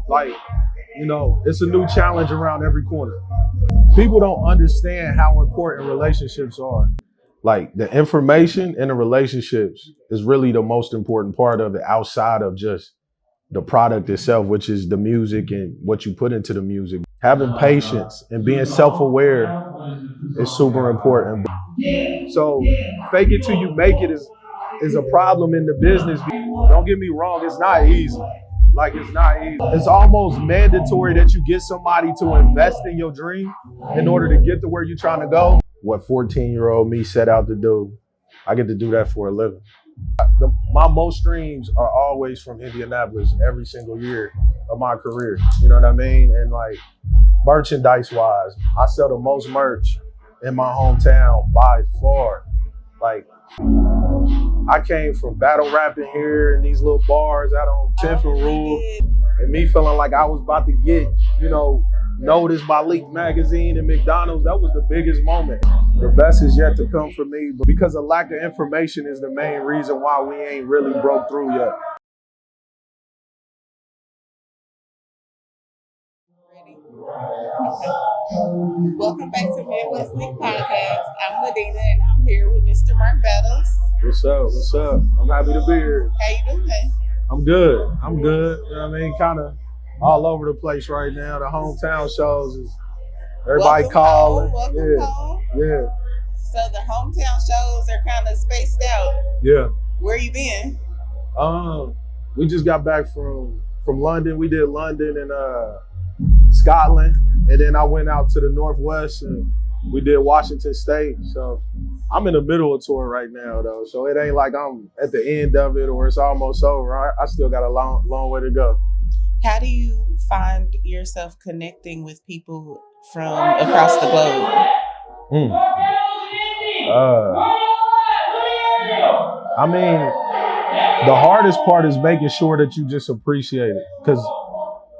Like, it's a new challenge around every corner. People don't understand how important relationships are. Like the information and the relationships is really the most important part of it outside of just the product itself, which is the music and what you put into the music. Having patience and being self-aware is super important. So fake it till you make it is a problem in the business. Don't get me wrong, it's not easy. Like it's not easy. It's almost mandatory that you get somebody to invest in your dream in order to get to where you're trying to go. What 14-year-old me set out to do, I get to do that for a living. My most streams are always from Indianapolis every single year of my career. You know what I mean? And like merchandise wise, I sell the most merch in my hometown by far. Like I came from battle rapping here in these little bars out on 10th and Rule, and me feeling like I was about to get, noticed by Leak Magazine and McDonald's. That was the biggest moment. The best is yet to come for me, but because of lack of information is the main reason why we ain't really broke through yet. Welcome back to Midwest League Podcast. I'm Ladina and I'm here with Mr. Mark Battles. What's up? What's up? I'm happy to be here. How you doing? I'm good. I'm good. You know what I mean? Kind of all over the place right now. The hometown shows is everybody calling. Welcome home. Yeah. So the hometown shows are kind of spaced out. Yeah. Where you been? We just got back from London. We did London and Scotland, and then I went out to the Northwest and we did Washington State. So I'm in the middle of a tour right now though. So it ain't like I'm at the end of it or it's almost over. I still got a long way to go. How do you find yourself connecting with people from across the globe? I mean, the hardest part is making sure that you just appreciate it, because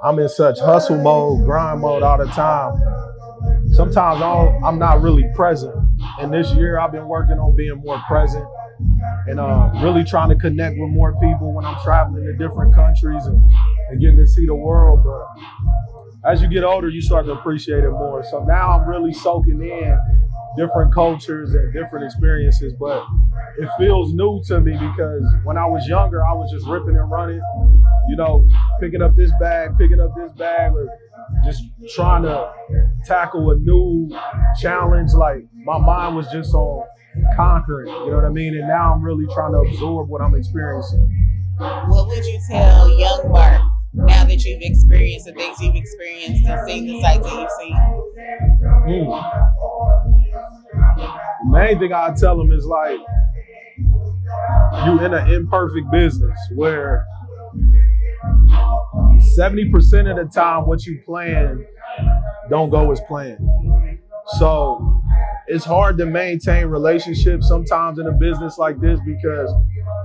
I'm in such hustle mode, grind mode all the time. Sometimes I'm not really present. And this year I've been working on being more present and really trying to connect with more people when I'm traveling to different countries and getting to see the world. But as you get older, you start to appreciate it more. So now I'm really soaking in different cultures and different experiences, but it feels new to me because when I was younger, I was just ripping and running, picking up this bag, or just trying to tackle a new challenge. Like my mind was just on conquering, you know what I mean? And now I'm really trying to absorb what I'm experiencing. What would you tell young Mark now that you've experienced the things you've experienced and seen the sights that you've seen? The main thing I tell them is like, you in an imperfect business where 70% of the time what you plan don't go as planned. So it's hard to maintain relationships sometimes in a business like this because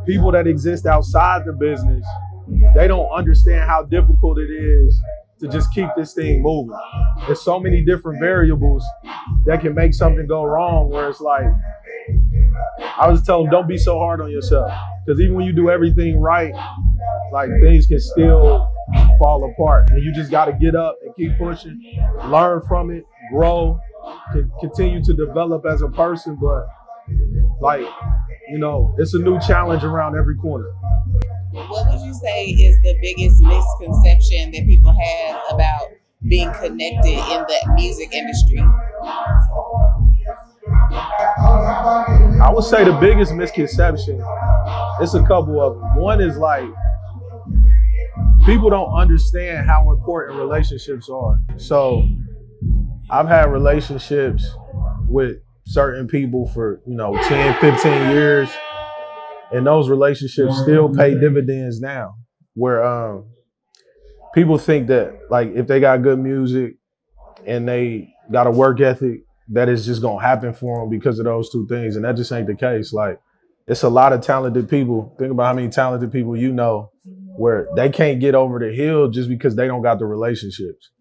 people that exist outside the business, they don't understand how difficult it is to just keep this thing moving. There's so many different variables that can make something go wrong where it's like, I was telling them, don't be so hard on yourself. Because even when you do everything right, like things can still fall apart. And you just got to get up and keep pushing, learn from it, grow, continue to develop as a person. But like, it's a new challenge around every corner. What would you say is the biggest misconception that people have about being connected in the music industry? I would say the biggest misconception, it's a couple of them. One is like, people don't understand how important relationships are. So I've had relationships with certain people for, 10, 15 years. And those relationships still pay dividends now, where people think that like if they got good music and they got a work ethic, that it's just gonna happen for them because of those two things. And that just ain't the case. Like it's a lot of talented people. Think about how many talented people where they can't get over the hill just because they don't got the relationships.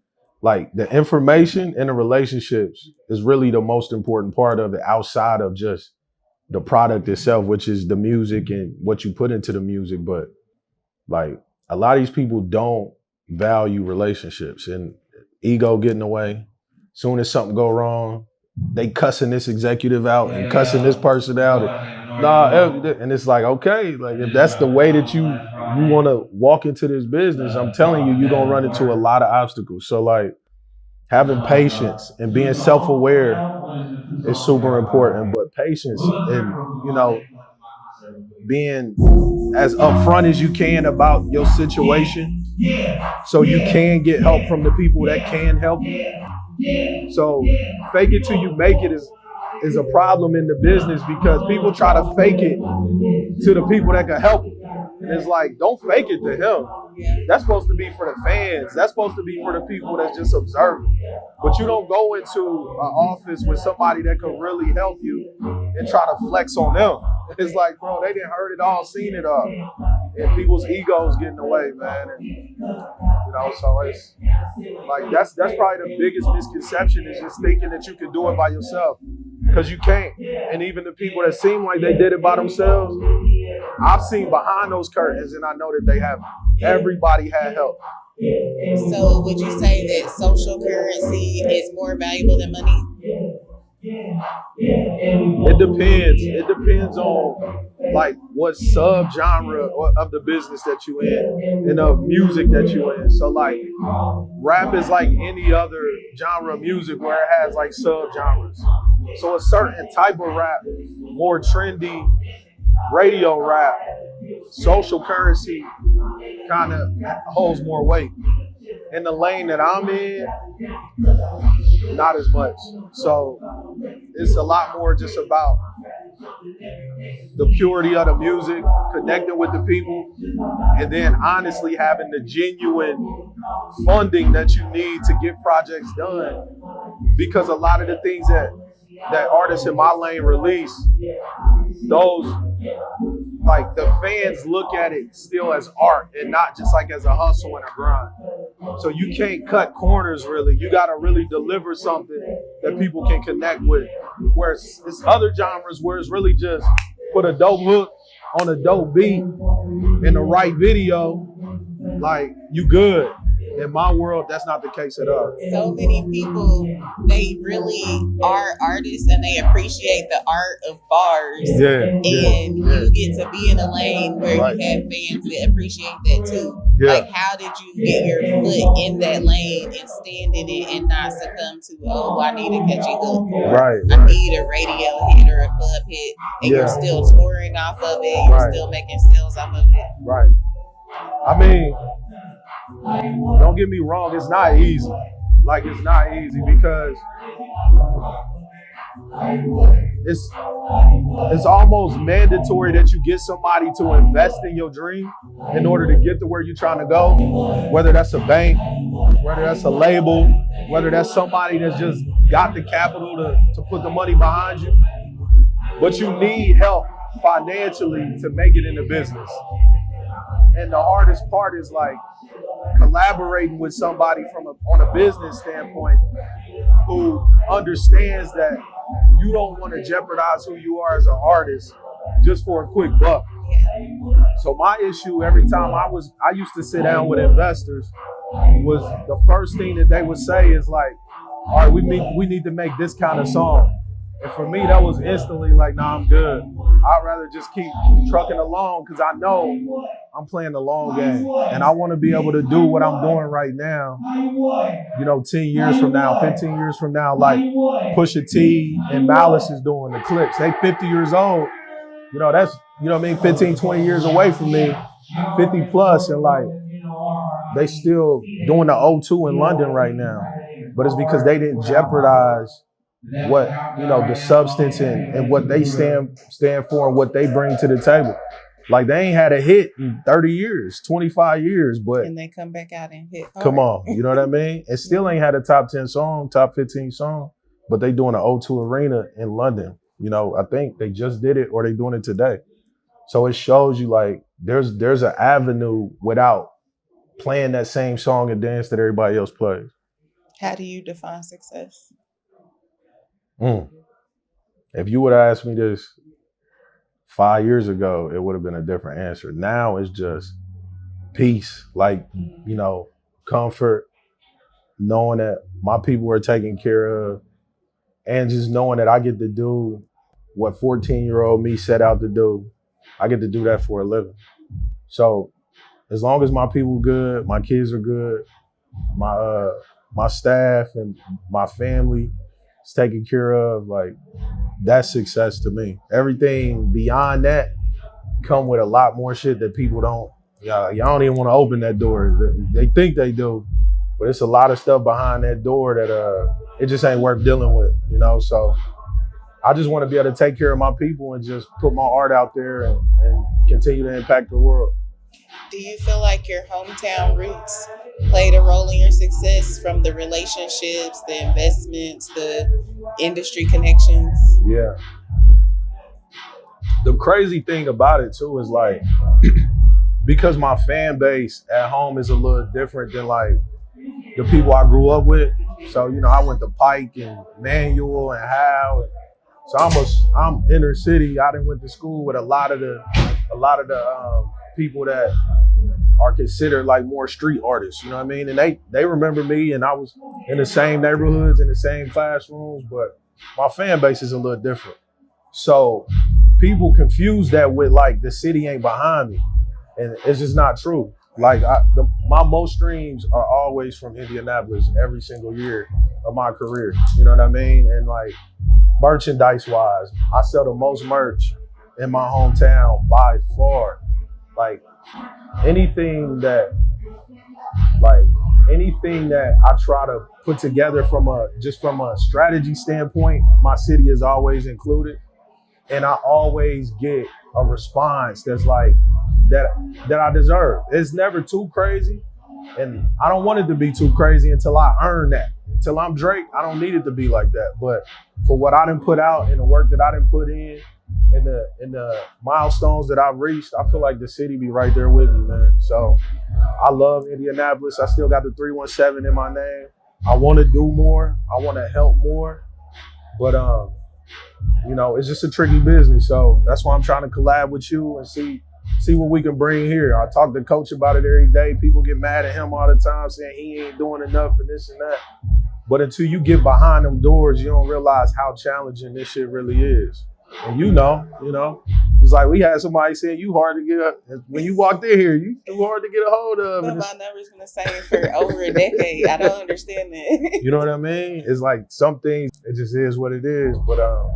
Like the information and the relationships is really the most important part of it outside of just the product itself, which is the music and what you put into the music. But like a lot of these people don't value relationships, and ego get in the way. Soon as something go wrong, they cussing this executive out and cussing this person out. And it's like, okay, like if that's the way that you want to walk into this business, I'm telling you, you're gonna run into a lot of obstacles. So like having patience and being self-aware is super important. But patience and being as upfront as you can about your situation, so you can get help from the people that can help you. So fake it till you make it is a problem in the business, because people try to fake it to the people that can help you. And it's like, don't fake it to him. That's supposed to be for the fans. That's supposed to be for the people that's just observing. But you don't go into an office with somebody that can really help you and try to flex on them. It's like, bro, they didn't heard it all, seen it all. And people's egos get in the way, man. And, so it's like, that's probably the biggest misconception, is just thinking that you can do it by yourself. Because you can't. And even the people that seem like they did it by themselves, I've seen behind those curtains, and I know that they haven't. Everybody had help. So would you say that social currency is more valuable than money? It depends. It depends on like what subgenre of the business that you in and of music that you in. So like rap is like any other genre of music where it has like subgenres. So a certain type of rap, more trendy radio rap, social currency kind of holds more weight. In the lane that I'm in, not as much. So it's a lot more just about the purity of the music, connecting with the people, and then honestly having the genuine funding that you need to get projects done. Because a lot of the things that artists in my lane release, those, like, the fans look at it still as art and not just like as a hustle and a grind. So you can't cut corners, really. You got to really deliver something that people can connect with. Whereas it's other genres where it's really just put a dope hook on a dope beat in the right video, like, you good. In my world, that's not the case at all. So many people, they really are artists and they appreciate the art of bars. And you get to be in a lane where you have fans that appreciate that too. Like, how did you get your foot in that lane and stand in it and not succumb to, oh, I need a catchy hook, or I need a radio hit or a club hit, and you're still touring off of it, you're still making sales off of it. Right. I mean, don't get me wrong, it's not easy. Like, it's not easy because it's almost mandatory that you get somebody to invest in your dream in order to get to where you're trying to go. Whether that's a bank, whether that's a label, whether that's somebody that's just got the capital to put the money behind you. But you need help financially to make it in the business. And the hardest part is like collaborating with somebody on a business standpoint who understands that you don't want to jeopardize who you are as an artist just for a quick buck. So my issue every time I used to sit down with investors was the first thing that they would say is like, all right, we need to make this kind of song. And for me, that was instantly like, nah, I'm good. I'd rather just keep trucking along because I know I'm playing the long game. And I want to be able to do what I'm doing right now, 10 years from now, 15 years from now, like Pusha T and Malice is doing the clips. They 50 years old. That's, 15, 20 years away from me, 50 plus, and like, they still doing the O2 in London right now. But it's because they didn't jeopardize what, the substance and what they stand for and what they bring to the table. Like, they ain't had a hit in 30 years, 25 years, but and they come back out and hit hard. Come on, you know what I mean? It still ain't had a top 10 song, top 15 song, but they doing an O2 Arena in London. I think they just did it or they doing it today. So it shows you like there's an avenue without playing that same song and dance that everybody else plays. How do you define success? If you would have asked me this 5 years ago, it would have been a different answer. Now it's just peace, like, comfort, knowing that my people are taken care of, and just knowing that I get to do what 14-year-old me set out to do. I get to do that for a living. So as long as my people good, my kids are good, my staff and my family is taken care of, like, that's success to me. Everything beyond that come with a lot more shit that people don't, y'all don't even want to open that door. They think they do, but it's a lot of stuff behind that door that it just ain't worth dealing with, you know? So I just want to be able to take care of my people and just put my art out there and continue to impact the world. Do you feel like your hometown roots played a role in your success, from the relationships, the investments, the industry connections? Yeah. The crazy thing about it too is, like, because my fan base at home is a little different than like the people I grew up with. So, you know, I went to Pike and Manual and Howe. So I'm inner city. I done went to school with a lot of the people that are considered like more street artists, you know what I mean? And they remember me, and I was in the same neighborhoods, in the same classrooms, but my fan base is a little different. So people confuse that with like the city ain't behind me, and it's just not true. Like my most streams are always from Indianapolis every single year of my career, you know what I mean? And like merchandise wise, I sell the most merch in my hometown by far. Like anything that I try to put together from a strategy standpoint, my city is always included. And I always get a response that's like that I deserve. It's never too crazy. And I don't want it to be too crazy until I earn that. Until I'm Drake, I don't need it to be like that. But for what I done put out and the work that I done put in and the milestones that I've reached, I feel like the city be right there with me, man. So I love Indianapolis. I still got the 317 in my name. I want to do more. I want to help more. But you know, it's just a tricky business. So that's why I'm trying to collab with you and see what we can bring here. I talk to Coach about it every day. People get mad at him all the time saying he ain't doing enough and this and that. But until you get behind them doors, you don't realize how challenging this shit really is. And you know, it's like we had somebody saying you hard to get up. When you walked in here, you too hard to get a hold of. But my number's been the same for over a decade. I don't understand that. You know what I mean? It's like some things, it just is what it is. But no,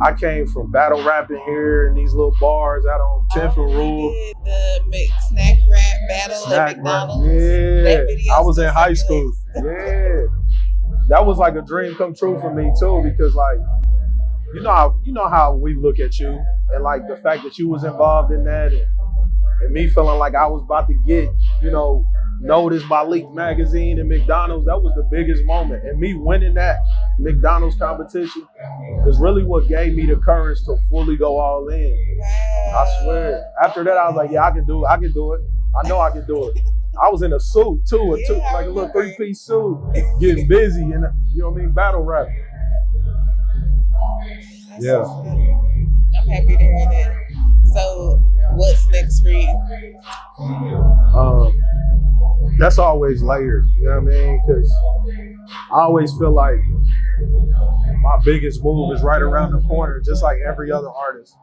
I came from battle rapping here in these little bars out on 10th and Rule. The snack rap battle at McDonald's. Yeah, I was in high school. Yeah. That was like a dream come true for me too, because like, you know how we look at you, and like the fact that you was involved in that, and me feeling like I was about to get, you know, noticed by Leak Magazine and McDonald's. That was the biggest moment, and me winning that McDonald's competition is really what gave me the courage to fully go all in. I swear. After that, I was like, yeah, I can do it. I know I can do it. I was in a suit too, like a little 3-piece suit, getting busy, and you know what I mean, battle rapping. Yeah. I'm happy to hear that. So, what's next for you? That's always layered, you know what I mean? Because I always feel like my biggest move is right around the corner, just like every other artist.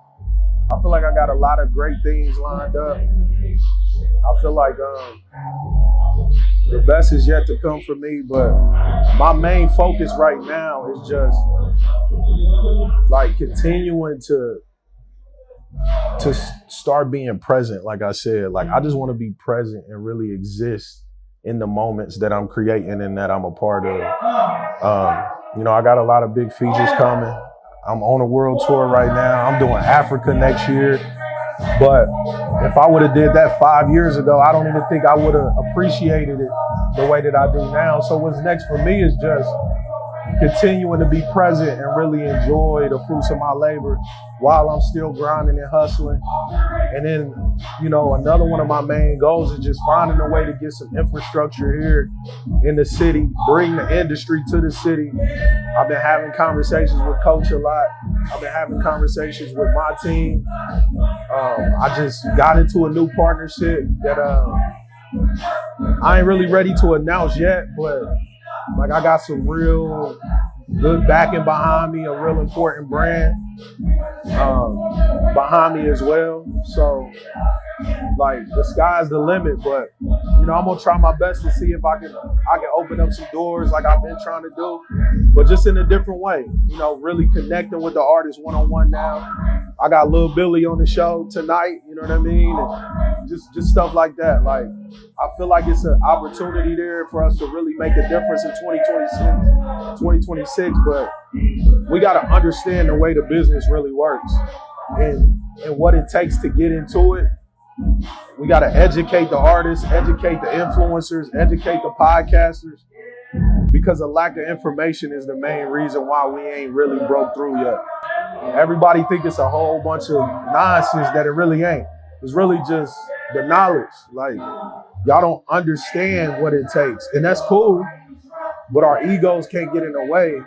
I feel like I got a lot of great things lined up. I feel like the best is yet to come for me, but my main focus right now is just like continuing to start being present. Like I said, like I just want to be present and really exist in the moments that I'm creating and that I'm a part of. You know, I got a lot of big features coming. I'm on a world tour right now. I'm doing Africa next year. But if I would have did that 5 years ago, I don't even think I would have appreciated it the way that I do now. So what's next for me is just continuing to be present and really enjoy the fruits of my labor while I'm still grinding and hustling. And then, you know, another one of my main goals is just finding a way to get some infrastructure here in the city, bring the industry to the city. I've been having conversations with Coach a lot. I've been having conversations with my team. I just got into a new partnership that I ain't really ready to announce yet, but like I got some real good backing behind me, a real important brand behind me as well. So like the sky's the limit, but you know, I'm gonna try my best to see if I can open up some doors like I've been trying to do, but just in a different way. You know, really connecting with the artist one-on-one now. I got Lil Billy on the show tonight, you know what I mean? And just stuff like that. Like, I feel like it's an opportunity there for us to really make a difference in 2026, but we gotta understand the way the business really works and what it takes to get into it. We got to educate the artists, educate the influencers, educate the podcasters, because a lack of information is the main reason why we ain't really broke through yet. Everybody think it's a whole bunch of nonsense that it really ain't. It's really just the knowledge. Like, y'all don't understand what it takes. And that's cool, but our egos can't get in the way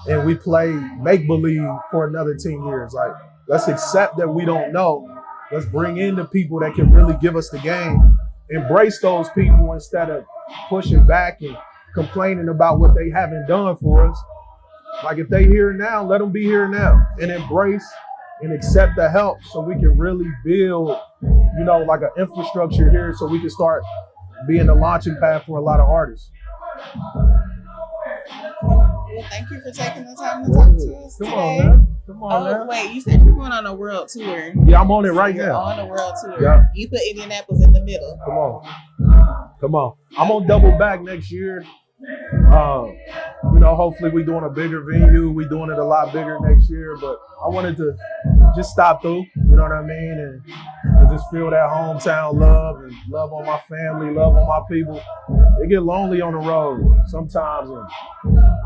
and we play make-believe for another 10 years. Like, let's accept that we don't know. Let's bring in the people that can really give us the game. Embrace those people instead of pushing back and complaining about what they haven't done for us. Like, if they here now, let them be here now and embrace and accept the help so we can really build, you know, like an infrastructure here so we can start being the launching pad for a lot of artists. Well, thank you for taking the time to talk to us today. Come on, man. Come on, man. Wait, you said you're going on a world tour. Yeah, I'm on it right now. On a world tour. Yeah. You put Indianapolis in the middle. Come on. I'm gonna double back next year. You know, hopefully we doing a bigger venue. We doing it a lot bigger next year, but I wanted to just stop through, you know what I mean? And just feel that hometown love and love on my family, love on my people. It get lonely on the road sometimes, and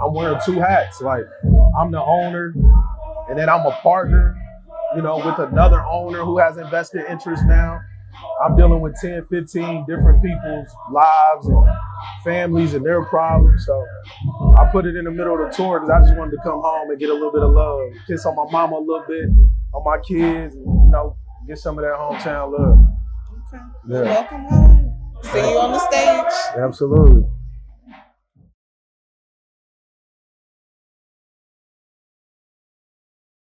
I'm wearing two hats. Like, I'm the owner, and then I'm a partner, you know, with another owner who has invested interest now. I'm dealing with 10, 15 different people's lives and families and their problems. So I put it in the middle of the tour because I just wanted to come home and get a little bit of love, kiss on my mama a little bit, on my kids, and, you know, get some of that hometown love. Okay. Yeah. Welcome home. See you on the stage. Absolutely.